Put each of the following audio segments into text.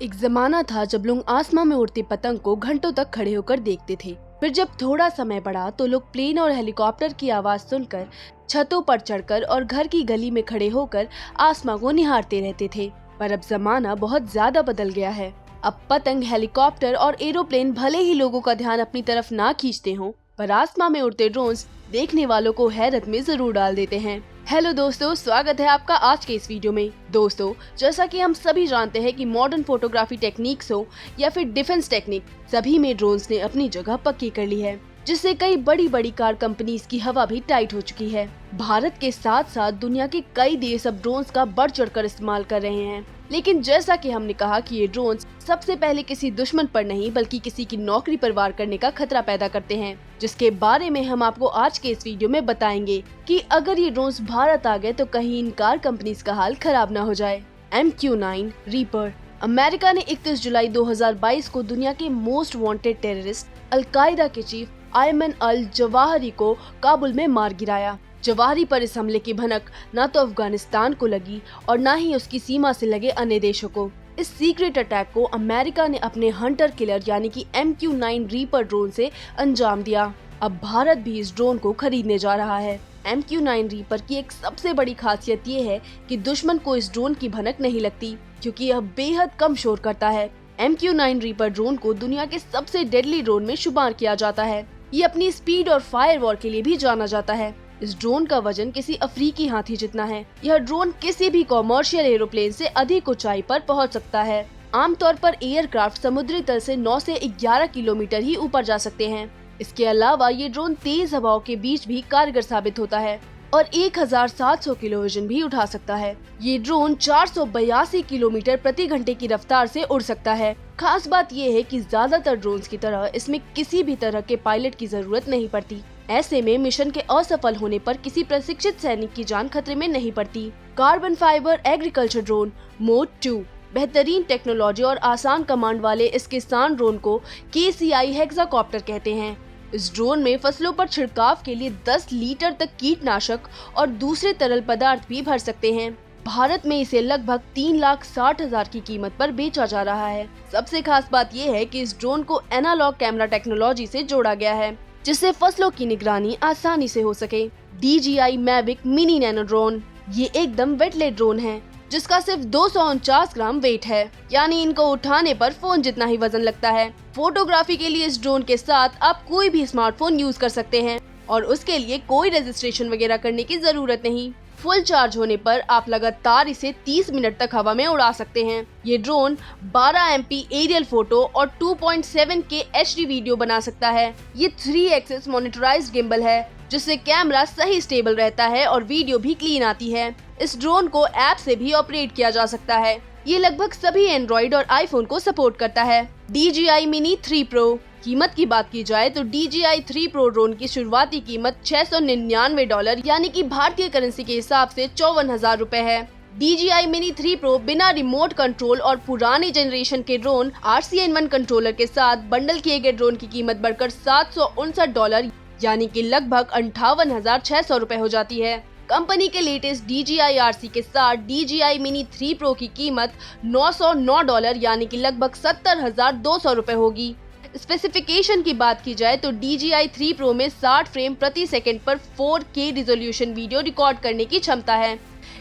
एक जमाना था जब लोग आसमां में उड़ती पतंग को घंटों तक खड़े होकर देखते थे। फिर जब थोड़ा समय बढ़ा तो लोग प्लेन और हेलीकॉप्टर की आवाज सुनकर छतों पर चढ़कर और घर की गली में खड़े होकर आसमां को निहारते रहते थे। पर अब जमाना बहुत ज्यादा बदल गया है। अब पतंग, हेलीकॉप्टर और एरोप्लेन भले ही लोगों का ध्यान अपनी तरफ ना खींचते हों, पर आसमां में उड़ते ड्रोन्स देखने वालों को हैरत में जरूर डाल देते हैं। हेलो दोस्तों, स्वागत है आपका आज के इस वीडियो में। दोस्तों, जैसा कि हम सभी जानते हैं कि मॉडर्न फोटोग्राफी टेक्निक्स हो या फिर डिफेंस टेक्निक, सभी में ड्रोन्स ने अपनी जगह पक्की कर ली है, जिससे कई बड़ी बड़ी कार कंपनीज की हवा भी टाइट हो चुकी है। भारत के साथ साथ दुनिया के कई देश अब ड्रोन्स का बढ़ चढ़कर इस्तेमाल कर रहे हैं। लेकिन जैसा कि हमने कहा कि ये ड्रोन्स सबसे पहले किसी दुश्मन पर नहीं बल्कि किसी की नौकरी पर वार करने का खतरा पैदा करते हैं, जिसके बारे में हम आपको आज के इस वीडियो में बताएंगे कि अगर ये ड्रोन्स भारत आ गए तो कहीं इन कार कंपनीज का हाल खराब ना हो जाए। MQ-9 reaper. अमेरिका ने 31 जुलाई 2022 को दुनिया के मोस्ट वांटेड टेररिस्ट अल-कायदा के चीफ अयमन अल जवाहिरी को काबुल में मार गिराया। जवाहिरी पर इस हमले की भनक न तो अफगानिस्तान को लगी और न ही उसकी सीमा से लगे अन्य देशों को। इस सीक्रेट अटैक को अमेरिका ने अपने हंटर किलर यानी कि MQ-9 रीपर ड्रोन से अंजाम दिया। अब भारत भी इस ड्रोन को खरीदने जा रहा है। MQ-9 रीपर की एक सबसे बड़ी खासियत ये है कि दुश्मन को इस ड्रोन की भनक नहीं लगती, क्योंकि यह बेहद कम शोर करता है। MQ-9 रीपर ड्रोन को दुनिया के सबसे डेडली ड्रोन में शुमार किया जाता है। ये अपनी स्पीड और फायरवॉल के लिए भी जाना जाता है। इस ड्रोन का वजन किसी अफ्रीकी हाथी जितना है। यह ड्रोन किसी भी कॉमर्शियल एरोप्लेन से अधिक ऊंचाई पर पहुंच सकता है। आमतौर पर एयरक्राफ्ट समुद्री तल से 9 से 11 किलोमीटर ही ऊपर जा सकते हैं। इसके अलावा ये ड्रोन तेज हवाओं के बीच भी कारगर साबित होता है और 1700 किलो वजन भी उठा सकता है। ये ड्रोन 482 किलोमीटर प्रति घंटे की रफ्तार से उड़ सकता है। खास बात ये है कि ज्यादातर ड्रोन्स की तरह इसमें किसी भी तरह के पायलट की जरूरत नहीं पड़ती। ऐसे में मिशन के असफल होने पर किसी प्रशिक्षित सैनिक की जान खतरे में नहीं पड़ती। Carbon fibre agriculture drone mode 2। बेहतरीन टेक्नोलॉजी और आसान कमांड वाले इस किसान ड्रोन को KCI हेक्साकॉप्टर कहते हैं। इस ड्रोन में फसलों पर छिड़काव के लिए 10 लीटर तक कीटनाशक और दूसरे तरल पदार्थ भी भर सकते हैं। भारत में इसे लगभग 3,60,000 की कीमत पर बेचा जा रहा है। सबसे खास बात यह है कि इस ड्रोन को एनालॉग कैमरा टेक्नोलॉजी से जोड़ा गया है, जिससे फसलों की निगरानी आसानी से हो सके। DJI Mavic mini nano drone. ये एकदम वेटलेट ड्रोन है, जिसका सिर्फ 249 ग्राम वेट है, यानी इनको उठाने पर फोन जितना ही वजन लगता है। फोटोग्राफी के लिए इस ड्रोन के साथ आप कोई भी स्मार्टफोन यूज कर सकते हैं और उसके लिए कोई रजिस्ट्रेशन वगैरह करने की जरूरत नहीं। फुल चार्ज होने पर आप लगातार इसे 30 मिनट तक हवा में उड़ा सकते हैं। ये ड्रोन 12 MP एरियल फोटो और 2.7K HD वीडियो बना सकता है। ये 3 एक्सिस मॉनिटराइज्ड गिम्बल है, जिससे कैमरा सही स्टेबल रहता है और वीडियो भी क्लीन आती है। इस ड्रोन को ऐप से भी ऑपरेट किया जा सकता है। ये लगभग सभी एंड्रॉइड और आईफोन को सपोर्ट करता है। DJI Mini 3 Pro। कीमत की बात की जाए तो DJI 3 Pro ड्रोन की शुरुआती कीमत $699 यानी कि भारतीय करेंसी के हिसाब से 54,000 रुपए है। DJI Mini 3 Pro बिना रिमोट कंट्रोल और पुराने जनरेशन के ड्रोन RCN1 कंट्रोलर के साथ बंडल किए गए ड्रोन की कीमत बढ़कर $759 यानी कि लगभग 58,600 रुपए हो जाती है। कंपनी के लेटेस्ट DJI RC के साथ DJI Mini 3 Pro की कीमत $909 यानी कि लगभग 70,200 रुपए होगी। स्पेसिफिकेशन की बात की जाए तो DJI 3 Pro में 60 फ्रेम प्रति सेकंड पर 4K रिजोल्यूशन वीडियो रिकॉर्ड करने की क्षमता है।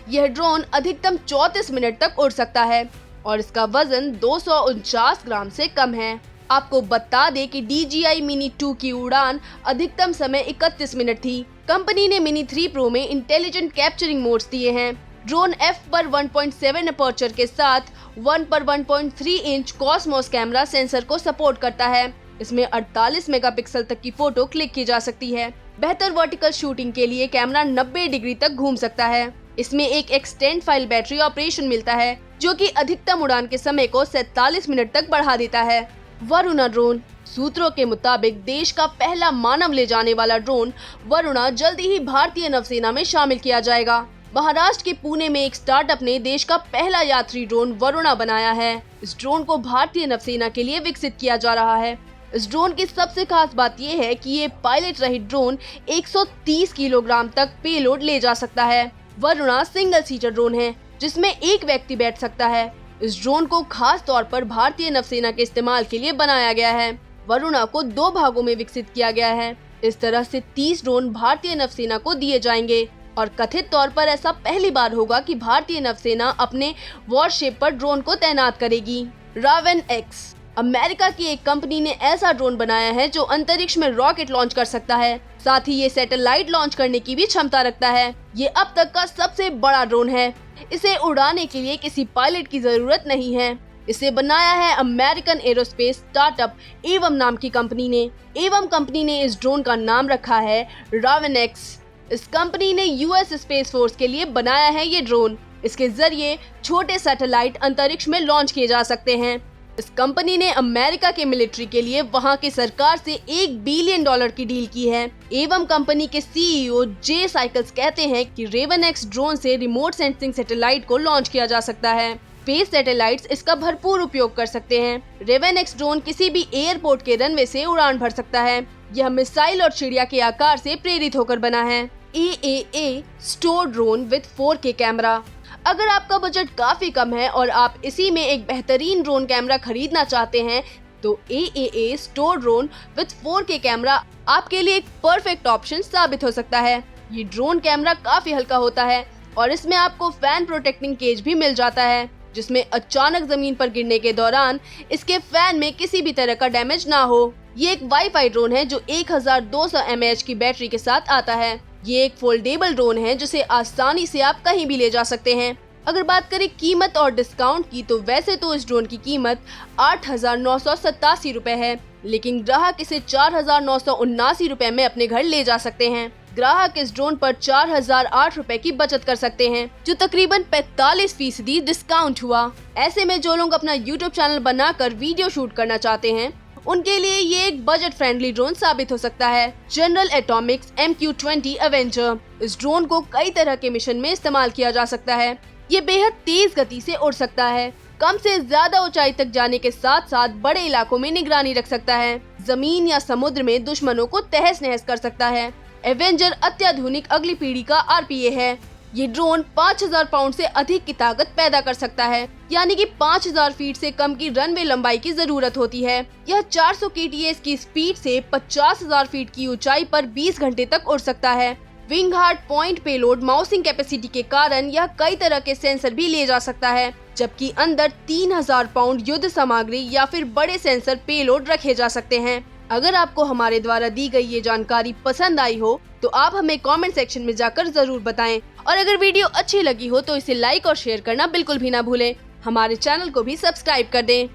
यह ड्रोन अधिकतम 34 मिनट तक उड़ सकता है और इसका वजन 249 ग्राम से कम है। आपको बता दें कि DJI Mini 2 की उड़ान अधिकतम समय 31 मिनट थी। कंपनी ने Mini 3 Pro में इंटेलिजेंट कैप्चरिंग मोड्स दिए हैं। ड्रोन f पर 1.7 अपर्चर के साथ 1 पर 1.3 इंच कॉस्मोस कैमरा सेंसर को सपोर्ट करता है। इसमें 48 मेगापिक्सल तक की फोटो क्लिक की जा सकती है। बेहतर वर्टिकल शूटिंग के लिए कैमरा 90 डिग्री तक घूम सकता है। इसमें एक एक्सटेंड फाइल बैटरी ऑपरेशन मिलता है, जो कि अधिकतम उड़ान के समय को 47 मिनट तक बढ़ा देता है। वरुणा ड्रोन। सूत्रों के मुताबिक देश का पहला मानव ले जाने वाला ड्रोन वरुणा जल्दी ही भारतीय नौसेना में शामिल किया जाएगा। महाराष्ट्र के पुणे में एक स्टार्टअप ने देश का पहला यात्री ड्रोन वरुणा बनाया है। इस ड्रोन को भारतीय नौसेना के लिए विकसित किया जा रहा है। इस ड्रोन की सबसे खास बात यह है कि ये पायलट रहित ड्रोन 130 किलोग्राम तक पेलोड ले जा सकता है। वरुणा सिंगल सीटर ड्रोन है, जिसमें एक व्यक्ति बैठ सकता है। इस ड्रोन को खास तौर पर भारतीय नौसेना के इस्तेमाल के लिए बनाया गया है। वरुणा को 2 भागों में विकसित किया गया है। इस तरह से 30 ड्रोन भारतीय नौसेना को दिए जाएंगे और कथित तौर पर ऐसा पहली बार होगा कि भारतीय नौसेना अपने वॉरशिप पर ड्रोन को तैनात करेगी। रावण एक्स अमेरिका की एक कंपनी ने ऐसा ड्रोन बनाया है जो अंतरिक्ष में रॉकेट लॉन्च कर सकता है। साथ ही ये सैटेलाइट लॉन्च करने की भी क्षमता रखता है। ये अब तक का सबसे बड़ा ड्रोन है। इसे उड़ाने के लिए किसी पायलट की जरूरत नहीं है। इसे बनाया है अमेरिकन एरोस्पेस स्टार्टअप एवम नाम की कंपनी ने। एवम कंपनी ने इस ड्रोन का नाम रखा है रावण एक्स। इस कंपनी ने यूएस स्पेस फोर्स के लिए बनाया है ये ड्रोन। इसके जरिए छोटे सैटेलाइट अंतरिक्ष में लॉन्च किए जा सकते हैं। इस कंपनी ने अमेरिका के मिलिट्री के लिए वहां की सरकार से $1 बिलियन की डील की है। एवं कंपनी के सीईओ जे साइकिल्स कहते हैं कि रेवन एक्स ड्रोन से रिमोट सेंसिंग सैटेलाइट को लॉन्च किया जा सकता है। स्पेस सैटेलाइट्स इसका भरपूर उपयोग कर सकते हैं। रेवन एक्स ड्रोन किसी भी एयरपोर्ट के रनवे से उड़ान भर सकता है। यह मिसाइल और चिड़िया के आकार से प्रेरित होकर बना है। AAA store drone with 4K camera. अगर आपका बजट काफी कम है और आप इसी में एक बेहतरीन ड्रोन कैमरा खरीदना चाहते हैं तो AAA store drone with 4K camera आपके लिए एक परफेक्ट ऑप्शन साबित हो सकता है। ये ड्रोन कैमरा काफी हल्का होता है और इसमें आपको फैन प्रोटेक्टिंग केज भी मिल जाता है, जिसमें अचानक जमीन पर गिरने के दौरान इसके फैन में किसी भी तरह का डैमेज ना हो। ये एक वाईफाई ड्रोन है जो 1200 mAh की बैटरी के साथ आता है। ये एक फोल्डेबल ड्रोन है जिसे आसानी से आप कहीं भी ले जा सकते हैं। अगर बात करें कीमत और डिस्काउंट की तो वैसे तो इस ड्रोन की कीमत 8,987 रुपए है, लेकिन ग्राहक इसे 4,979 रुपए में अपने घर ले जा सकते हैं। ग्राहक इस ड्रोन पर 4,008 रुपए की बचत कर सकते हैं, जो तकरीबन 45% डिस्काउंट हुआ। ऐसे में जो लोग अपना YouTube चैनल बनाकर वीडियो शूट करना चाहते हैं उनके लिए ये एक बजट फ्रेंडली ड्रोन साबित हो सकता है। General Atomics MQ-20 Avenger. इस ड्रोन को कई तरह के मिशन में इस्तेमाल किया जा सकता है। ये बेहद तेज गति से उड़ सकता है, कम से ज्यादा ऊंचाई तक जाने के साथ साथ बड़े इलाकों में निगरानी रख सकता है, जमीन या समुद्र में दुश्मनों को तहस नहस कर सकता है। एवेंजर अत्याधुनिक अगली पीढ़ी का RPA है। ये ड्रोन 5000 पाउंड से अधिक की ताकत पैदा कर सकता है, यानी कि 5000 फीट से कम की रनवे लंबाई की जरूरत होती है। यह 400 kts की स्पीड से 50,000 फीट की ऊंचाई पर 20 घंटे तक उड़ सकता है। विंग हार्ट पॉइंट पेलोड माउसिंग कैपेसिटी के कारण यह कई तरह के सेंसर भी ले जा सकता है, जबकि अंदर 3000 पाउंड युद्ध सामग्री या फिर बड़े सेंसर पेलोड रखे जा सकते हैं। अगर आपको हमारे द्वारा दी गई ये जानकारी पसंद आई हो तो आप हमें कमेंट सेक्शन में जाकर जरूर बताएं, और अगर वीडियो अच्छी लगी हो तो इसे लाइक और शेयर करना बिल्कुल भी ना भूलें। हमारे चैनल को भी सब्सक्राइब कर दें।